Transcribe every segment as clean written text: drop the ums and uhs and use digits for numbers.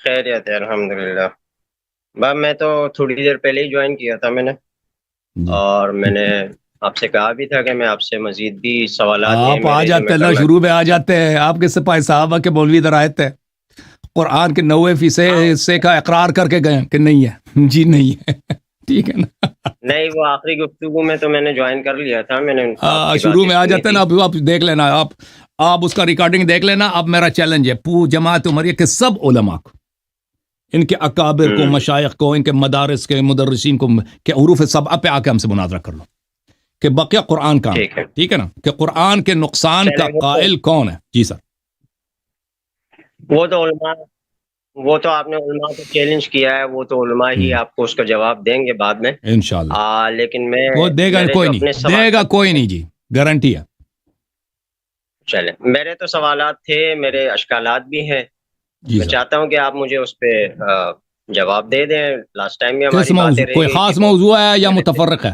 خیریت ہے الحمدللہ. بس میں تو تھوڑی دیر پہلے ہی جوائن کیا تھا میں نے، جی اور میں نے آپ سے کہا بھی تھا کہ میں آپ سے مزید بھی سوالات ہیں آپ آ میرے جو جاتے میں ہیں نا، کرنا شروع میں چاہتا آ ہوں. جاتے ہیں. آپ کے سپاہی صحابہ کے مولوی ادھر آئے تھے، قرآن کے 90% ہاں حصے کا اقرار کر کے گئے کہ نہیں ہے جی نہیں ہے. ٹھیک ہے نا. نہیں، وہ آخری گفتگو میں تو میں نے جوائن کر لیا تھا، میں نے آپ کی شروع باتیں میں آ سنی جاتے ہیں تھی. نا. اب آپ دیکھ لینا، آپ اس کا ریکارڈنگ دیکھ لینا. اب میرا چیلنج ہے جماعت عمریہ کے سب علماء کو، ان کے اکابر کو، ہوں مشائخ کو، ان کے مدارس کے مدرسین کو، کہ حروف سبعہ پہ آ کے ہم سے مناظرہ کر لو کہ بقیہ قرآن کہاں. ٹھیک ہے. ٹھیک ہے نا، کہ قرآن کے نقصان کا چلے قائل کون ہے. جی سر. وہ تو علماء وہ تو آپ نے علماء کو چیلنج کیا ہے، وہ تو علماء ہی آپ کو اس کا جواب دیں گے بعد میں. انشاءاللہ لیکن میں وہ دے گا میرے کوئی جو اپنے نہیں، دے گا سوالات کوئی تھے، نہیں جی، گارنٹی ہے. چلے میرے تو سوالات تھے، میرے اشکالات بھی ہیں. جی میں سر. چاہتا ہوں کہ آپ مجھے اس پہ جواب دے دیں. لاسٹ ٹائم بھی کس ہماری باتیں موضوع، رہ کوئی گئی تھی خاص وہ موضوع ہے یا میرے سے. متفرق ہے؟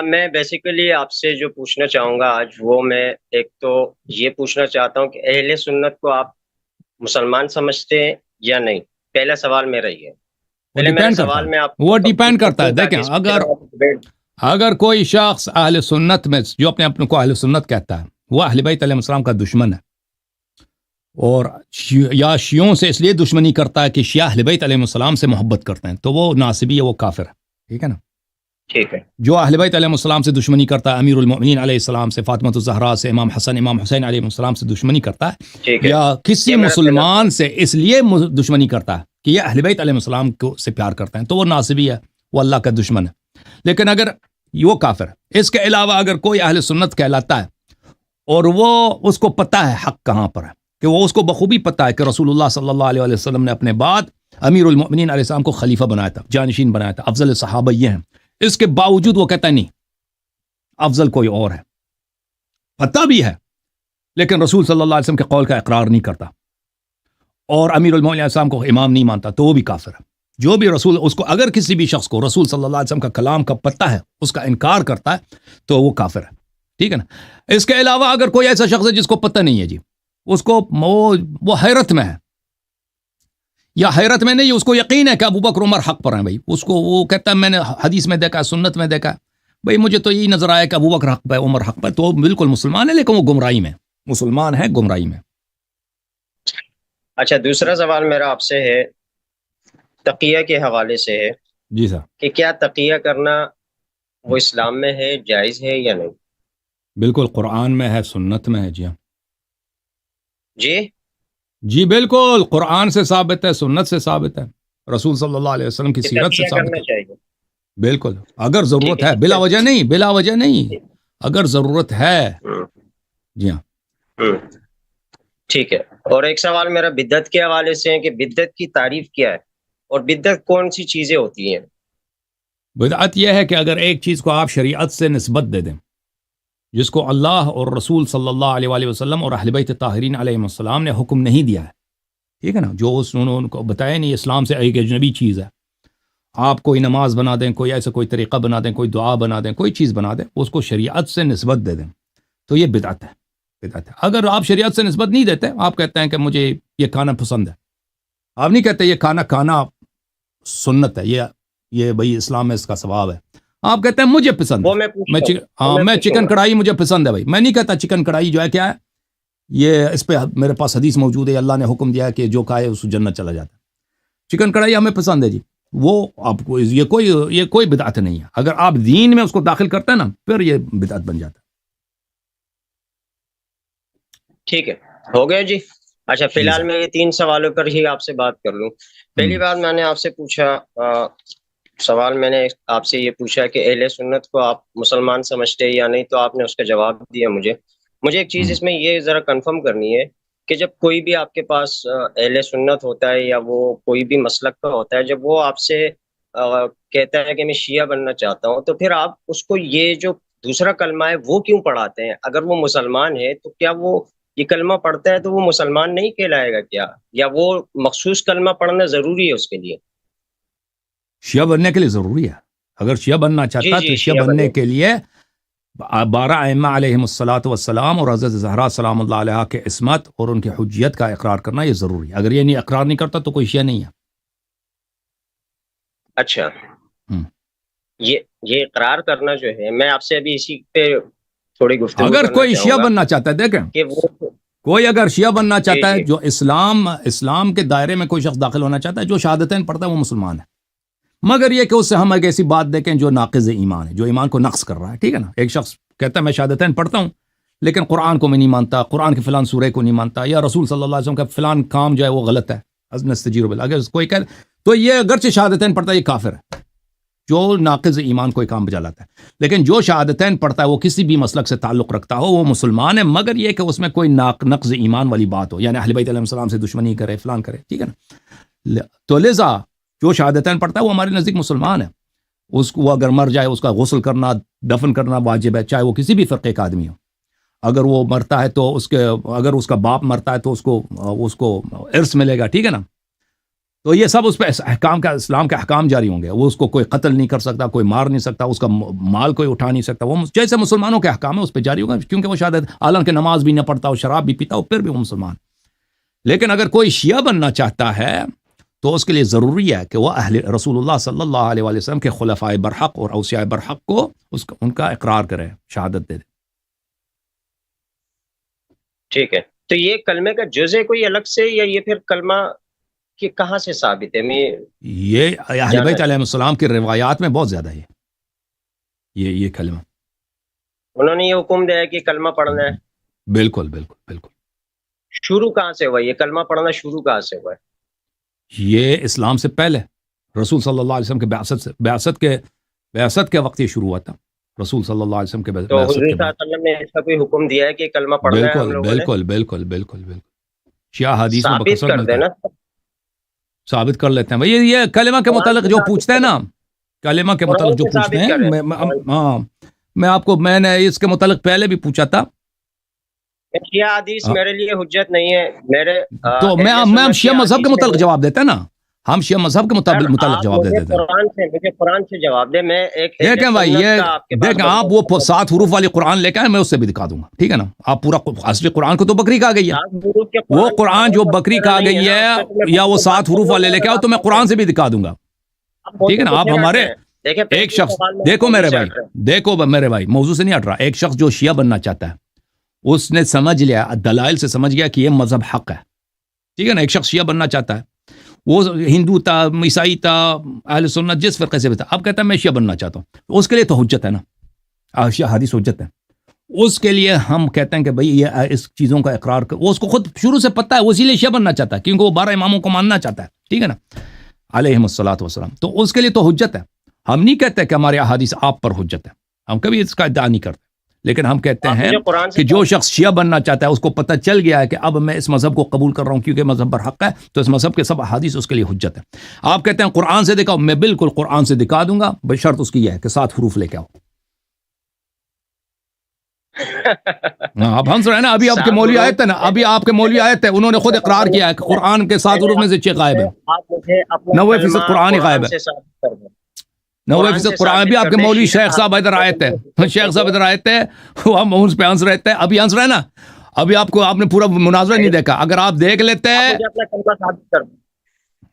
میں بیسیکلی آپ سے جو پوچھنا چاہوں گا آج، وہ میں ایک تو یہ پوچھنا چاہتا ہوں کہ اہل سنت کو آپ مسلمان سمجھتے ہیں یا نہیں. پہلا سوال میرا یہ ہے. وہ پہلے میرے ڈیپینڈ کرتا سوال ہے، میں آپ وہ کو ڈیپینڈ کمپلیٹ کر کرتا ہے. دوں دیکھیں، تاکہ اس کی طرح آپ ڈبیٹ. اگر کوئی شخص اہل سنت میں جو اپنے کو اہل سنت کہتا ہے، وہ اہل بیت علیہ السلام کا دشمن ہے، اور یا شیعوں سے اس لیے دشمنی کرتا ہے کہ شیعہ اہل بیت علیہ السلام سے محبت کرتے ہیں، تو وہ ناصبی ہے، وہ کافر ہے. ٹھیک ہے نا. ٹھیک ہے. جو اہل بیت علیہ السلام سے دشمنی کرتا ہے، امیر المؤمنین علیہ السلام سے، فاطمہ الزہرا سے، امام حسن امام حسین علیہ السلام سے دشمنی کرتا ہے، ٹھیک ہے. یا کسی یہ میرا پہلا مسلمان سوال. سے اس لیے دشمنی کرتا ہے کہ یہ اہل بیت علیہ السلام کو سے پیار کرتے ہیں، تو وہ ناصبی ہے، وہ اللہ کا دشمن ہے. لیکن اگر وہ کافر ہے. اس کے علاوہ اگر کوئی اہل سنت کہلاتا ہے اور وہ اس کو پتہ ہے حق کہاں پر ہے، کہ وہ اس کو بخوبی پتہ ہے کہ رسول اللہ صلی اللہ علیہ وسلم نے اپنے بعد امیر المؤمنین علیہ السلام کو خلیفہ بنایا تھا، جانشین بنایا تھا، افضل صحابہ یہ ہیں، اس کے باوجود وہ کہتا ہے نہیں، افضل کوئی اور ہے. پتہ بھی ہے، لیکن رسول صلی اللہ علیہ وسلم کے قول کا اقرار نہیں کرتا، اور امیر المؤمنین علیہ السلام کو امام نہیں مانتا، تو وہ بھی کافر ہے. جو بھی رسول، اس کو اگر کسی بھی شخص کو رسول صلی اللہ علیہ وسلم کا کلام کا پتہ ہے، اس کا انکار کرتا ہے، تو وہ کافر ہے. ٹھیک ہے نا. اس کے علاوہ اگر کوئی ایسا شخص ہے جس کو پتہ نہیں ہے جی، اس کو وہ حیرت میں ہے، یا حیرت میں نہیں، اس کو یقین ہے کہ ابو بکر عمر حق پر ہیں بھائی، اس کو وہ کہتا ہے میں نے حدیث میں دیکھا، سنت میں دیکھا بھائی، مجھے تو یہی نظر آیا کہ ابو بکر حق پہ، عمر حق پہ، تو وہ بالکل مسلمان ہے، لیکن وہ گمراہی میں، مسلمان ہے گمراہی میں. اچھا، دوسرا سوال میرا آپ سے ہے، تقیہ کے حوالے سے ہے جی سر. کہ کیا تقیہ کرنا وہ اسلام میں ہے، جائز ہے یا نہیں؟ بالکل قرآن میں ہے، سنت میں ہے. جی ہاں، جی. جی بالکل قرآن سے ثابت ہے، سنت سے ثابت ہے، رسول صلی اللہ علیہ وسلم کی کہ سیرت سے تقیہ ثابت کرنا ہے. چاہیے. بالکل، اگر ٹھیک ضرورت ہے. ہے، بلا وجہ نہیں، بلا وجہ نہیں، اگر ضرورت ہے. ہوں، جی ہاں. ہوں. ٹھیک ہے. اور ایک سوال میرا بدعت کے حوالے سے ہے کہ بدعت کی تعریف کیا ہے، اور بدعت کون سی چیزیں ہوتی ہیں؟ بدعت یہ ہے کہ اگر ایک چیز کو آپ شریعت سے نسبت دے دیں، جس کو اللہ اور رسول صلی اللہ علیہ وآلہ وسلم اور اہل بیت طاہرین علیہ السلام نے حکم نہیں دیا ہے. ٹھیک ہے نا، جو انہوں نے ان کو بتایا نہیں، اسلام سے ایک اجنبی چیز ہے. آپ کوئی نماز بنا دیں، کوئی ایسا کوئی طریقہ بنا دیں، کوئی دعا بنا دیں، کوئی چیز بنا دیں، اس کو شریعت سے نسبت دے دیں، تو یہ بدعت ہے. بدعت ہے. اگر آپ شریعت سے نسبت نہیں دیتے، آپ کہتے ہیں کہ مجھے یہ کھانا پسند ہے، آپ نہیں کہتے یہ کھانا سنت ہے، یہ بھائی اسلام میں اس کا ثواب ہے، آپ کہتے ہیں مجھے پسند وہ ہے. میں پوچھتا ہوں، میں پوچھوں چکن گا. کڑھائی مجھے پسند ہے بھائی، میں نہیں کہتا چکن کڑھائی جو ہے کیا ہے، یہ اس پہ میرے پاس حدیث موجود ہے، اللہ نے حکم دیا ہے کہ جو کھائے اس جنت چلا جاتا ہے. چکن کڑھائی ہمیں پسند ہے جی، وہ آپ کو یہ کوئی بدعت نہیں ہے. اگر آپ دین میں اس کو داخل کرتے ہیں نا، پھر یہ بدعت بن جاتا ہے. ٹھیک ہے، ہو گیا جی. اچھا، فی جی الحال سر. میں یہ 3 سوالوں پر ہی آپ سے بات کر لوں. پہلی بات میں نے آپ سے پوچھا، سوال میں نے آپ سے یہ پوچھا کہ اہل سنت کو آپ مسلمان سمجھتے یا نہیں، تو آپ نے اس کا جواب دیا. مجھے ایک چیز اس میں یہ ذرا کنفرم کرنی ہے کہ جب کوئی بھی آپ کے پاس اہل سنت ہوتا ہے، یا وہ کوئی بھی مسلک کا ہوتا ہے، جب وہ آپ سے کہتا ہے کہ میں شیعہ بننا چاہتا ہوں، تو پھر آپ اس کو یہ جو دوسرا کلمہ ہے وہ کیوں پڑھاتے ہیں؟ اگر وہ مسلمان ہے تو کیا وہ یہ کلمہ پڑھتا ہے تو وہ مسلمان نہیں کہلائے گا کیا؟ یا وہ مخصوص کلمہ پڑھنا ضروری ہے اس کے لیے؟ شیعہ بننے کے لیے ضروری ہے. اگر شیعہ بننا جی چاہتا ہے تو جی، شیعہ شیعہ بننے بننے. کے لیے 12 ائمہ علیہم الصلاۃ والسلام اور حضرت زہرا سلام اللہ علیہا کے عصمت اور ان کی حجیت کا اقرار کرنا یہ ضروری ہے. اگر یہ نہیں اقرار نہیں کرتا تو کوئی شیعہ نہیں ہے. اچھا یہ اقرار کرنا جو ہے، میں آپ سے ابھی اسی پہ تھوڑی گفتگو اگر کرنا کوئی چاہوں شیعہ گا بننا چاہتا ہے، دیکھیں کہ وہ کوئی اگر شیعہ بننا چاہتا ہے جی جو اسلام کے دائرے میں کوئی شخص داخل ہونا چاہتا ہے، جو شہادتین پڑھتا ہے وہ مسلمان ہے، مگر یہ کہ اس سے ہم ایک ایسی بات دیکھیں جو ناقض ایمان ہے، جو ایمان کو نقص کر رہا ہے. ٹھیک ہے نا. ایک شخص کہتا ہے میں شہادتین پڑھتا ہوں لیکن قرآن کو میں نہیں مانتا، قرآن کے فلان سورے کو نہیں مانتا، یا رسول صلی اللہ علیہ وسلم کا فلان کام جو ہے وہ غلط ہے، نستجیر باللہ، اگر کوئی کہے تو یہ اگرچہ شہادتین پڑھتا ہے یہ کافر ہے، جو ناقض ایمان کوئی کام بجا لاتا ہے. لیکن جو شہادتین پڑھتا ہے وہ کسی بھی مسلک سے تعلق رکھتا ہو وہ مسلمان ہے، مگر یہ کہ اس میں کوئی نقض ایمان والی بات ہو، یعنی اہل بیت علیہ السلام سے دشمنی کرے، فلان کرے. ٹھیک ہے نا. تو لذا جو شہادتین پڑھتا ہے وہ ہمارے نزدیک مسلمان ہے. اس کو اگر مر جائے اس کا غسل کرنا، دفن کرنا واجب ہے، چاہے وہ کسی بھی فرقے کا آدمی ہو. اگر وہ مرتا ہے تو اگر اس کا باپ مرتا ہے تو اس کو ارث ملے گا. ٹھیک ہے نا. تو یہ سب اس پہ احکام کا، اسلام کے احکام جاری ہوں گے. وہ اس کو کوئی قتل نہیں کر سکتا، کوئی مار نہیں سکتا، اس کا مال کوئی اٹھا نہیں سکتا. وہ جیسے مسلمانوں کے احکام ہے اس پہ جاری ہوگا، کیونکہ وہ شہادت حالانکہ نماز بھی نہ پڑھتا ہو، شراب بھی پیتا ہو، پھر بھی وہ مسلمان. لیکن اگر کوئی شیعہ بننا چاہتا ہے تو اس کے لیے ضروری ہے کہ وہ اہل رسول اللہ صلی اللہ علیہ وآلہ وسلم کے خلفائے برحق اور اوصیاء برحق کو ان کا اقرار کرے، شہادت دے دے. ٹھیک ہے. تو یہ کلمے کا جز ہے کوئی الگ سے، یا یہ پھر کلمہ کہ کہاں سے ثابت ہے؟ یہ اہل بیت علیہ السلام کی روایات میں بہت زیادہ ہے یہ کلمہ. انہوں نے یہ حکم دیا ہے کہ کلمہ پڑھنا ہے. بالکل بالکل بالکل. شروع کہاں سے ہوا یہ کلمہ پڑھنا؟ شروع کہاں سے ہوا ہے؟ یہ اسلام سے پہلے رسول صلی اللہ علیہ وسلم کے بعثت کے وقت یہ شروع ہوا تھا. رسول صلی اللہ علیہ وسلم کے تو حضور صلی اللہ علیہ وسلم نے اس کا کوئی حکم دیا ہے کہ کلمہ پڑھنا ہے؟ بالکل بالکل بالکل بالکل. شیعہ حدیث میں ثابت کر دینا، ثابت کر لیتے ہیں بھائی. یہ کلمہ کے متعلق جو پوچھتے ہیں نا، کلمہ کے متعلق جو پوچھتے ہیں، میں آپ کو میں نے اس کے متعلق پہلے بھی پوچھا تھا. شیعہ حدیث میرے لیے حجت نہیں ہے. میرے تو ہم شیعہ مذہب کے متعلق جواب دیتے ہیں نا، ہم شیعہ مذہب کے متعلق جواب دیتے ہیں. مجھے قرآن سے جواب دے. میں ایک دیکھیں بھائی، یہ دیکھیں آپ وہ 7 حروف والی قرآن لے کے آئے، میں اس سے بھی دکھا دوں گا. ٹھیک ہے نا. آپ پورا اصلی قرآن کو تو بکری کہا گئی ہے، وہ قرآن جو بکری کہا گئی ہے یا وہ 7 حروف والے لے کے آؤ تو میں قرآن سے بھی دکھا دوں گا. ٹھیک ہے نا. آپ ہمارے ایک شخص دیکھو میرے بھائی موضوع سے نہیں ہٹ رہا. ایک شخص جو شیعہ بننا چاہتا ہے اس نے سمجھ لیا، دلائل سے سمجھ گیا کہ یہ مذہب حق ہے. ٹھیک ہے نا. ایک شخص شیعہ بننا چاہتا ہے، وہ ہندو تھا، عیسائی تھا، اہل سنت جس فرقے سے بھی تھا، اب کہتا ہے میں شیعہ بننا چاہتا ہوں. اس کے لیے تو حجت ہے نا، شیعہ حدیث حجت ہے. اس کے لیے ہم کہتے ہیں کہ بھئی یہ اس چیزوں کا اقرار وہ اس کو خود شروع سے پتہ ہے، وہ اسی لیے شیعہ بننا چاہتا ہے کیونکہ وہ 12 اماموں کو ماننا چاہتا ہے. ٹھیک ہے نا، علیہم الصلاۃ والسلام. تو اس کے لیے تو حجت ہے. ہم نہیں کہتے کہ ہمارے احادیث آپ پر حجت ہے، ہم کبھی اس کا ادعا نہیں کرتے. لیکن ہم کہتے ہیں کہ جو شخص شیعہ بننا چاہتا ہے اس کو پتہ چل گیا ہے کہ اب میں اس مذہب کو قبول کر رہا ہوں کیونکہ مذہب پر حق ہے، تو اس مذہب کے سب حدیث اس کے لیے حجت ہے. آپ کہتے ہیں قرآن سے دکھاؤ، میں بالکل قرآن سے دکھا دوں گا، بشرط اس کی یہ ہے کہ 7 حروف لے کے آؤ. آپ ہنس رہے ہیں نا. ابھی آپ کے مولوی آئے تھے نا، ابھی آپ کے مولوی آئے تھے، انہوں نے خود اقرار کیا ہے کہ قرآن کے 7 حروف میں سے 6 غائب ہے، 90% قرآن ہی غائب ہے. 90% قرآن بھی. آپ کے مولوی شیخ صاحب ادھر آئے تھے، ہم اس پہ ہنس رہے تھے، ابھی ہنس رہے نا. ابھی آپ نے پورا مناظرہ نہیں دیکھا. اگر آپ دیکھ لیتے ہیں.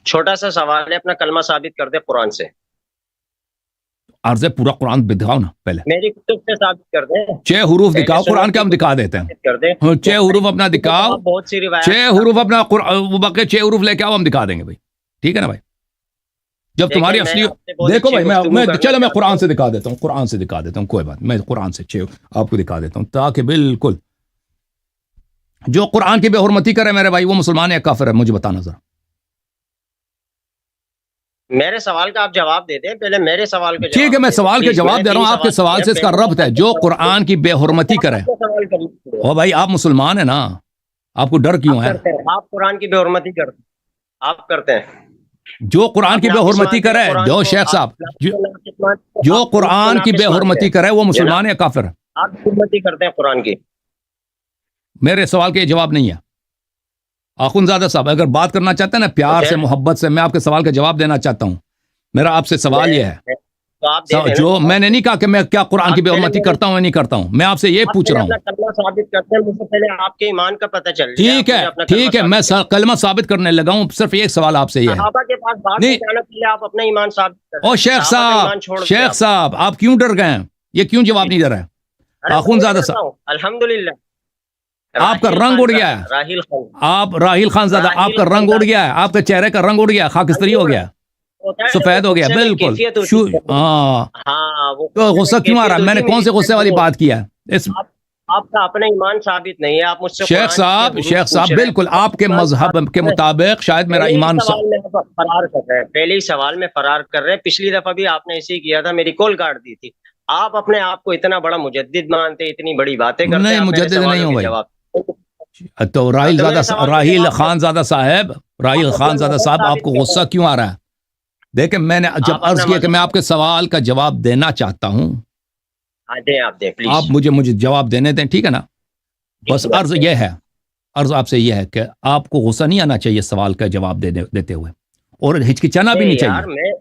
چھوٹا سا سوال ہے، اپنا کلمہ ثابت کر دے قرآن سے. عرض پورا قرآن دکھاؤ نا پہلے. میری کتب سے ثابت کر دیں. 6 حروف دکھاؤ، قرآن کے ہم دکھا دیتے ہیں. 6 حروف اپنا دکھاؤ، بہت سی روایات 6 حروف اپنا باقی 6 حروف لے کے آؤ، ہم دکھا دیں گے بھائی. ٹھیک ہے نا بھائی. جب تمہاری اصلی دیکھو بھائی، میں قرآن سے دکھا دیتا ہوں، کوئی بات. میں قرآن سے 6 آپ کو دکھا دیتا ہوں تاکہ بالکل جو قرآن کی بے حرمتی کرے میرے بھائی وہ مسلمان ہے یا کافر ہے، مجھے بتانا ذرا. میرے سوال کا آپ جواب دے دیں پہلے. میرے سوال کا ٹھیک ہے، میں سوال کا جواب دے رہا ہوں. آپ کے سوال سے اس کا ربط ہے. جو قرآن کی بے حرمتی کرے، او بھائی آپ مسلمان ہیں نا، آپ کو ڈر کیوں ہے؟ آپ قرآن کی بے حرمتی کرتے، آپ کرتے ہیں. جو قرآن کی بے حرمتی کرے، جو شیخ صاحب جو قرآن کی بے حرمتی کرے وہ مسلمان ہے یا کافر ہے؟ آپ حرمتی کرتے ہیں قرآن کی. میرے سوال کا یہ جواب نہیں ہے. آخونزادہ صاحب اگر بات کرنا چاہتے ہیں نا پیار سے، محبت سے، میں آپ کے سوال کا جواب دینا چاہتا ہوں. میرا آپ سے سوال یہ ہے، تو آپ دے دیں جو نا۔ میں نے نہیں کہا کہ میں کیا قرآن کی آپ بے پہلے حرمتی کرتا ہوں یا نہیں کرتا ہوں، میں آپ سے یہ آپ پوچھ پہلے رہا ہوں۔ اپنا کلمہ ثابت کرتے ہیں، مجھ سے پہلے آپ کے ایمان کا پتہ چل جائے۔ ٹھیک ہے ٹھیک ہے، میں کلمہ ثابت کرنے لگا ہوں، صرف ایک سوال آپ سے یہ ہے۔ صحابہ کے پاس بات نہیں، پہنچانے کے لیے آپ اپنا ایمان ثابت کریں۔ او شیخ صاحب، شیخ صاحب آپ کیوں ڈر گئے ہیں؟ یہ کیوں جواب نہیں دے رہے؟ آخون زادہ صاحب، الحمدللہ آپ کا رنگ اڑ گیا ہے، راہیل خان، آپ راہیل خان زادہ، آپ کا رنگ اڑ گیا ہے، آپ کے چہرے کا رنگ اڑ گیا، خاکستری ہو گیا، سفید ہو گیا، بالکل۔ ہاں ہاں تو غصہ کیوں آ رہا ہے؟ میں نے کون سے غصے والی بات کیا ہے؟ آپ کا اپنا ایمان ثابت نہیں ہے، آپ مجھ سے شیخ صاحب بالکل آپ کے مذہب کے مطابق شاید میرا ایمان فرار کر رہے ہیں، پہلے ہی سوال میں فرار کر رہے ہیں۔ پچھلی دفعہ بھی آپ نے اسی کیا تھا، میری کال کاٹ دی تھی۔ آپ اپنے آپ کو اتنا بڑا مجدد مانتے، اتنی بڑی باتیں کرتے ہیں، نہیں، مجدد نہیں ہوں بھائی۔ تو راہیل خان زادہ صاحب، راہیل خان زادہ صاحب، آپ کو غصہ کیوں آ رہا ہے؟ دیکھیں میں نے جب عرض کیا کہ میں آپ کے سوال کا جواب دینا چاہتا ہوں، آپ مجھے جواب دینے دیں، ٹھیک ہے نا؟ بس عرض یہ ہے، عرض آپ سے یہ ہے کہ آپ کو غصہ نہیں آنا چاہیے سوال کا جواب دیتے ہوئے، اور ہچکچانا بھی نہیں چاہیے۔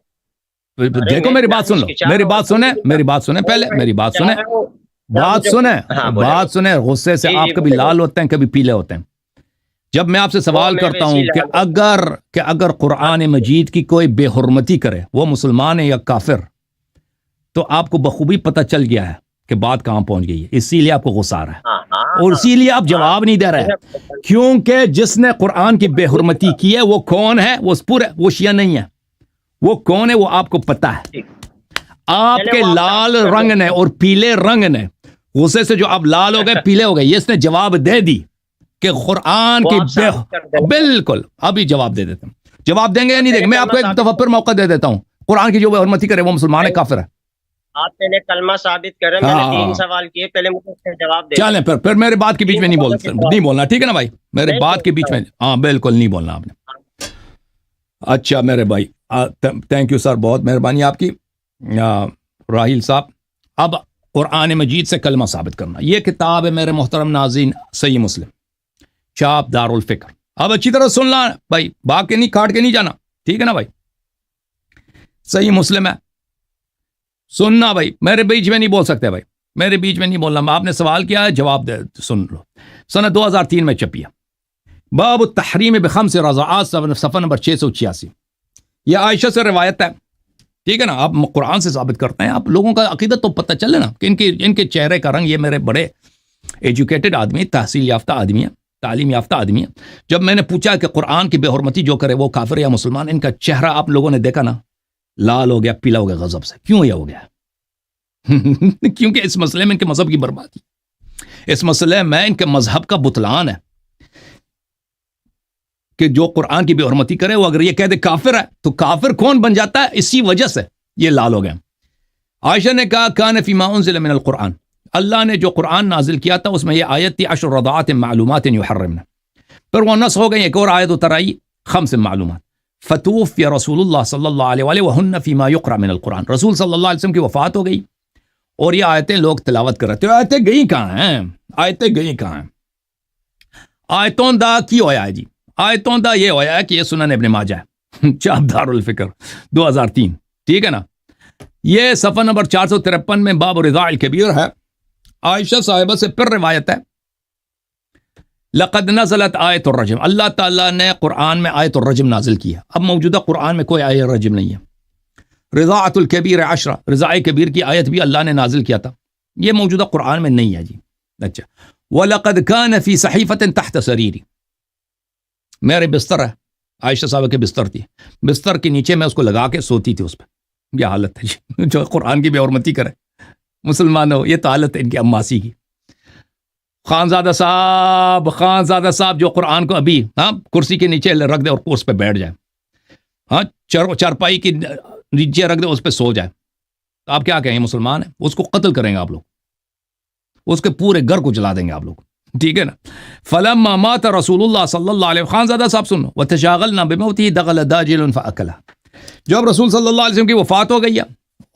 دیکھو میری بات سن لو، میری بات سنیں پہلے میری بات سنیں۔ غصے سے آپ کبھی لال ہوتے ہیں، کبھی پیلے ہوتے ہیں۔ جب میں آپ سے سوال کرتا ہوں کہ اگر قرآن مجید کی کوئی بے حرمتی کرے، وہ مسلمان ہے یا کافر، تو آپ کو بخوبی پتہ چل گیا ہے کہ بات کہاں پہنچ گئی ہے، اسی لیے آپ کو غصہ آ رہا ہے، اور اسی لیے آپ جواب نہیں دے رہے، کیونکہ جس نے قرآن کی بے حرمتی کی ہے وہ کون ہے؟ وہ شیعہ نہیں ہے، وہ کون ہے وہ آپ کو پتہ ہے۔ آپ کے لال رنگ نے اور پیلے رنگ نے، غصے سے جو آپ لال ہو گئے، پیلے ہو گئے، اس نے جواب دے دی کہ قرآن کی بالکل۔ ابھی جواب دے دیتا ہوں، جواب دیں گے یا نہیں دیں گے؟ میں آپ کو ایک دفعہ پھر موقع دے دیتا ہوں، قرآن کی جو بے حرمتی کرے وہ مسلمان ہے، کافر ہے۔ آپ پہلے کلمہ ثابت کریں، میں نے 3 سوال کیے، پہلے مجھے جواب دیں۔ چلیں پھر میرے بات کے بیچ میں نہیں بولنا، ٹھیک ہے نا بھائی؟ میرے بات کے بیچ میں ہاں بالکل نہیں بولنا آپ نے۔ اچھا میرے بھائی، تھینک یو سر، بہت مہربانی آپ کی راہیل صاحب۔ اب قرآن مجید سے کلمہ ثابت کرنا، یہ کتاب ہے میرے محترم ناظرین، صحیح مسلم، چاپ دار الفکر۔ اب اچھی طرح سننا بھائی، بھاگ کے نہیں، کاٹ کے نہیں جانا، ٹھیک ہے نا بھائی؟ صحیح مسلم ہے، سننا بھائی، میرے بیچ میں نہیں بول سکتے بھائی، میرے بیچ میں نہیں بولنا۔ آپ نے سوال کیا ہے، جواب دے، سن لو۔ سنہ 2003 میں چھپی ہے، باب التحریم بخمس رضعات، صفحہ نمبر 686۔ یہ عائشہ سے روایت ہے، ٹھیک ہے نا؟ آپ قرآن سے ثابت کرتے ہیں، آپ لوگوں کا عقیدت تو پتہ چلے نا کہ ان کے چہرے کا رنگ، یہ میرے بڑے ایجوکیٹڈ آدمی، تحصیل یافتہ آدمی ہیں، تعلیم یافتہ آدمی ہیں۔ جب میں نے پوچھا کہ قرآن کی بے حرمتی جو کرے وہ کافر یا مسلمان، ان کا چہرہ آپ لوگوں نے دیکھا نا، لال ہو گیا، پیلا ہو گیا غضب سے۔ کیوں یہ ہو گیا؟ کیونکہ اس مسئلے میں ان کے مذہب کی بربادی، اس مسئلے میں ان کے مذہب کا بطلان ہے کہ جو قرآن کی بے حرمتی کرے وہ اگر یہ کہہ دے کافر ہے، تو کافر کون بن جاتا ہے؟ اسی وجہ سے یہ لال ہو گئے۔ عائشہ نے کہا کان فی ما انزل من القرآن، اللہ نے جو قرآن نازل کیا تھا اس میں یہ آیت تھی 10 رضعات معلومات یحرمن، پھر وہ نسخ ہو گئی، ایک اور آیت اتر آئی 5 معلومات، فتوفی رسول اللہ صلی اللہ علیہ وآلہ وہن فیما یقرأ من القرآن، رسول صلی اللہ علیہ وسلم کی وفات ہو گئی اور یہ آیتیں لوگ تلاوت کر رہے تھے۔ آیتیں گئی کہاں ہیں؟ آیتیں گئی کہاں ہیں؟ آیتوں دا کی ہویا ہے جی، آیتوں دا یہ ہویا ہے کہ یہ سنن ابن ماجہ ہے، چاپ دار الفکر 2003، ٹھیک ہے نا؟ یہ صفحہ نمبر 453 میں باب رضاع الکبیر ہے۔ عائشہ صاحبہ سے پھر روایت ہے، لقد نزلت آیت الرجم، اللہ تعالیٰ نے قرآن میں آیت الرجم نازل کی ہے۔ اب موجودہ قرآن میں کوئی آیت الرجم نہیں ہے۔ رضاعت الکبیر 10، رضاع کبیر کی آیت بھی اللہ نے نازل کیا تھا، یہ موجودہ قرآن میں نہیں ہے جی۔ اچھا، وَلَقَدْ كَانَ فِي صَحِيفَةٍ تَحْتَ سَرِيرِ، میرے بستر ہے، عائشہ صاحبہ کے بستر تھی، بستر کے نیچے میں اس کو لگا کے سوتی تھی اس پہ۔ یہ حالت ہے جی، جو قرآن کی بے حرمتی کرے مسلمان ہو، یہ تو حالت ہے ان کی اماسی کی۔ خانزادہ صاحب جو قرآن کو ابھی کرسی کے نیچے رکھ دے اور اس پہ بیٹھ جائے، ہاں چارپائی کی نیچے رکھ دے، اس پہ سو جائے، تو آپ کیا کہیں؟ مسلمان ہے، اس کو قتل کریں گے آپ لوگ، اس کے پورے گھر کو جلا دیں گے آپ لوگ، ٹھیک ہے نا؟ فلما مات رسول اللہ صلی اللہ علیہ وسلم، خانزادہ صاحب سنو، وتشاغلنا بموته دخل داجل فاکلها، جب رسول صلی اللہ علیہ وسلم کی وفات ہو گئی ہے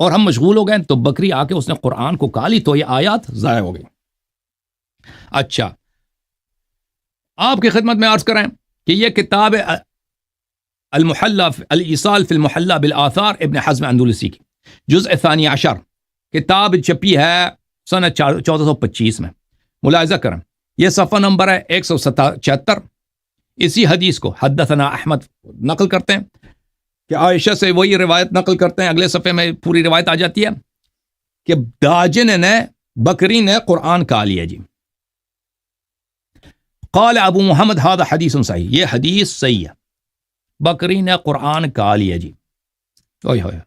اور ہم مشغول ہو گئے تو بکری آ کے اس نے قرآن کو کھا لی، تو یہ آیات ضائع ہو گئی۔ اچھا، آپ کی خدمت میں عرض کریں کہ یہ کتاب المحلہ الایصال فی المحلہ بالآثار ابن حزم اندلسی کی، جزء ثانی عشر، کتاب چھپی ہے سنہ 1425 میں. ملاحظہ کریں، یہ صفحہ نمبر ہے 176. اسی حدیث کو حدثنا احمد نقل کرتے ہیں کہ عائشہ سے وہی روایت نقل کرتے ہیں. اگلے صفحے میں پوری روایت آ جاتی ہے کہ داجن نے بکری نے قرآن کہا لیا جی. قال ابو محمد هذا حدیث صحیح، یہ حدیث صحیح ہے، بکری نے قرآن کہا لیا جی. اوئے ہوئے،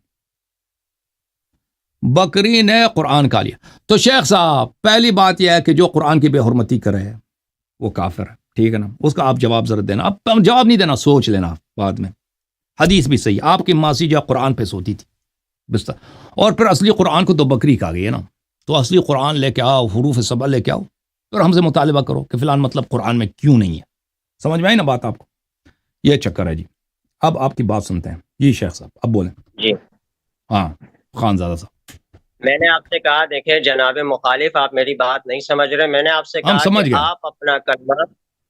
بکری نے قرآن کہا لیا. تو شیخ صاحب پہلی بات یہ ہے کہ جو قرآن کی بے حرمتی کرے ہے وہ کافر ہے، ٹھیک ہے نا. اس کا آپ جواب ضرور دینا، اب جواب نہیں دینا، سوچ لینا بعد میں. حدیث بھی صحیح، آپ کی ماسی جو قرآن پہ سوتی تھی بستر، اور پھر اصلی قرآن کو تو بکری کہا گئی ہے نا. تو اصلی قرآن لے کے آؤ، حروف سبع لے کے آؤ، پھر ہم سے مطالبہ کرو کہ فلان مطلب قرآن میں کیوں نہیں ہے. سمجھ میں آئی نا بات آپ کو؟ یہ چکر ہے جی. اب آپ کی بات سنتے ہیں جی شیخ صاحب، اب بولیں. جی ہاں خان زادہ صاحب، میں نے آپ سے کہا، دیکھیں جناب مخالف، آپ میری بات نہیں سمجھ رہے. میں نے آپ سے ہم کہا سمجھ کہ گئے. آپ اپنا کلمہ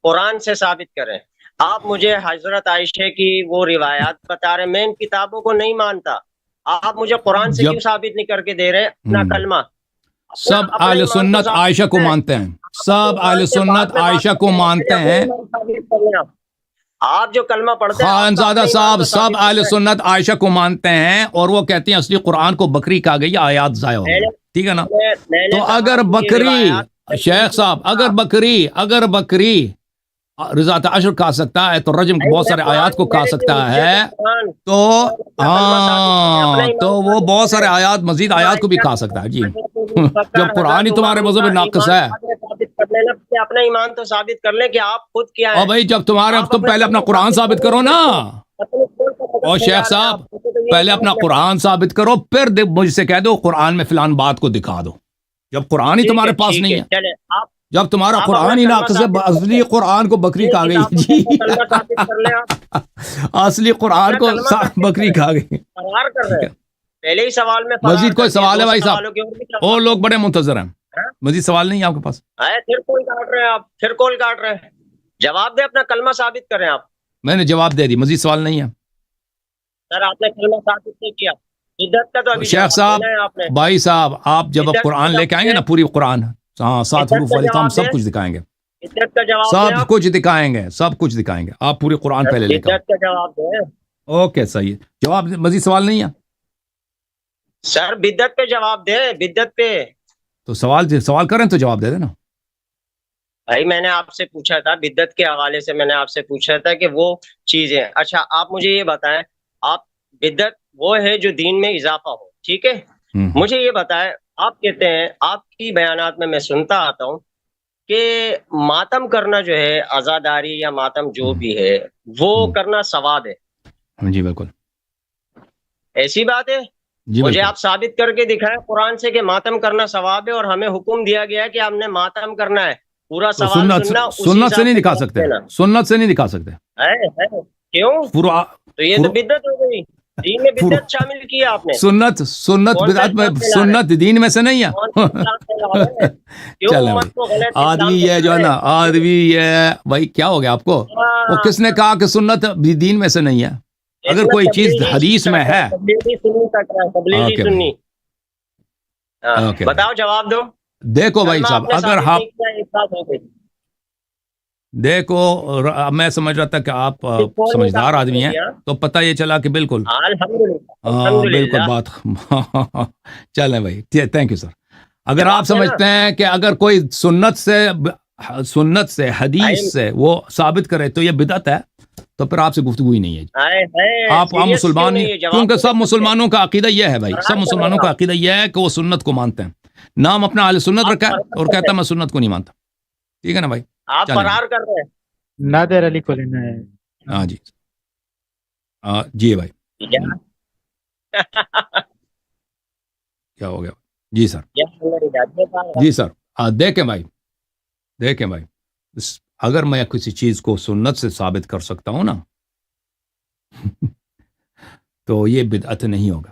قرآن سے ثابت کریں. آپ مجھے حضرت عائشہ کی وہ روایات بتا رہے، میں ان کتابوں کو نہیں مانتا. آپ مجھے قرآن سے جب کیوں ثابت نہیں کر کے دے رہے اپنا کلمہ؟ سب اہل سنت عائشہ کو مانتے ہیں، سب اہل سنت عائشہ کو مانتے ہیں. آپ جو کلمہ پڑھتے ہیں خان زادہ صاحب، سب اہل سنت عائشہ کو مانتے ہیں اور وہ کہتے ہیں اصلی قرآن کو بکری کہا گئی، آیات ضائع ہو گئی، ٹھیک ہے نا. تو اگر بکری، شیخ صاحب اگر بکری رضاۃ عشر کہا سکتا ہے تو رجم بہت سارے آیات کو کہا سکتا ہے. تو ہاں، تو وہ بہت سارے آیات، مزید آیات کو بھی کہا سکتا ہے جی. جب قرآن ہی تمہارے مذہب میں ناقص ہے، اپنا ایمان تو ثابت کر لیں کہ آپ خود کیا ہے. اور بھائی جب تم پہلے اپنا قرآن ثابت کرو نا. اور شیخ صاحب پہلے اپنا قرآن ثابت کرو، پھر مجھ سے کہہ دو قرآن میں فلان بات کو دکھا دو. جب قرآن ہی تمہارے پاس نہیں ہے، جب تمہارا قرآن ہی ناقص ہے، اصلی قرآن کو بکری کہا گئی جی. اصلی قرآن کو بکری کہا گئی. پہلے ہی سوال میں مزید کوئی سوال ہے بھائی صاحب؟ اور لوگ بڑے منتظر ہیں. مزید سوال نہیں ہے آپ کے پاس؟ پھر کال کاٹ رہے ہیں آپ، پھر کال کاٹ رہے ہیں. جواب دے، اپنا کلمہ ثابت کریں آپ. میں نے جواب دے دی، مزید سوال نہیں ہے. سر آپ نے کلمہ ثابت نہیں کیا. بدعت کا تو ابھی شیخ صاحب، بھائی صاحب، آپ جب اب قرآن لے کے آئیں گے نا، پوری قرآن، ہاں 7 حروف والی، تو ہم سب کچھ دکھائیں گے، سب کچھ دکھائیں گے، سب کچھ دکھائیں گے. آپ پوری قرآن پہلے لے کے آؤ. جواب دیں. اوکے صحیح، جواب. مزید سوال نہیں ہے سر؟ بدعت پہ جواب دے، بدعت پہ. تو سوال کریں تو جواب دے دینا. بھائی میں نے آپ سے پوچھا تھا بدعت کے حوالے سے، میں نے آپ سے پوچھا تھا کہ وہ چیزیں. اچھا آپ مجھے یہ بتائیں، آپ بدعت وہ ہے جو دین میں اضافہ ہو، ٹھیک ہے. مجھے یہ بتائیں، آپ کہتے ہیں، آپ کی بیانات میں سنتا آتا ہوں کہ ماتم کرنا جو ہے، عزاداری یا ماتم جو بھی ہے، وہ کرنا ثواب ہے. جی بالکل ایسی بات ہے؟ جی مجھے بالکل. آپ ثابت کر کے دکھائیں قرآن سے کہ ماتم کرنا ثواب ہے، اور ہمیں حکم دیا گیا ہے کہ ہم نے ماتم کرنا ہے. پورا تو سوال سنت سے نہیں دکھا سکتے، سنت سے نہیں دکھا سکتے. کیوں؟ تو یہ تو بدعت ہو گئی، دین میں بدعت شامل کیا آپ نے. سنت بدعت میں، سنت دین میں سے نہیں ہے. چلیں بھائی، آدمی یہ جو ہے نا، آدمی یہ بھائی کیا ہو گیا آپ کو؟ وہ کس نے کہا کہ سنت دین میں سے نہیں ہے؟ اگر کوئی چیز حدیث میں ہے، بتاؤ، جواب دو. دیکھو بھائی صاحب، اگر آپ دیکھو، میں سمجھ رہا تھا کہ آپ سمجھدار آدمی ہیں، تو پتہ یہ چلا کہ بالکل بالکل بات. چلیں بھائی، تھینک یو سر. اگر آپ سمجھتے ہیں کہ اگر کوئی سنت سے حدیث سے وہ ثابت کرے تو یہ بدعت ہے، تو پھر آپ سے گفتگو ہی نہیں ہے. آپ مسلمان نہیں، کیونکہ سب مسلمانوں کا عقیدہ یہ ہے بھائی، سب مسلمانوں کا عقیدہ یہ ہے کہ وہ سنت کو مانتے ہیں. نام اپنا اہل سنت رکھا ہے اور کہتا ہے میں سنت کو نہیں مانتا. ٹھیک ہے نا بھائی؟ آپ فرار کر رہے ہیں. نادر علی کو لینا ہے. ہاں جی، جی بھائی. کیا ہو گیا؟ جی سر، جی سر. دیکھیں بھائی، اگر میں کسی چیز کو سنت سے ثابت کر سکتا ہوں نا تو یہ بدعت نہیں ہوگا.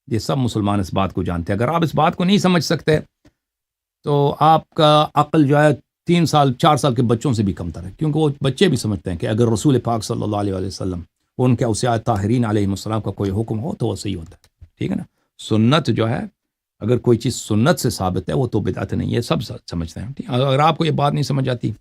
یہ سب مسلمان اس بات کو جانتے ہیں. اگر آپ اس بات کو نہیں سمجھ سکتے تو آپ کا عقل جو ہے 3 سال 4 سال کے بچوں سے بھی کم تر ہے، کیونکہ وہ بچے بھی سمجھتے ہیں کہ اگر رسول پاک صلی اللہ علیہ وسلم ان کے اوصیاء طاہرین علیہ السلام کا کوئی حکم ہو تو وہ صحیح ہوتا ہے. ٹھیک ہے نا؟ سنت جو ہے اگر کوئی چیز سنت سے ثابت ہے وہ تو بدعت نہیں ہے، سب سمجھتے ہیں. ٹھیک ہے؟ اگر آپ کو یہ بات نہیں سمجھ آتی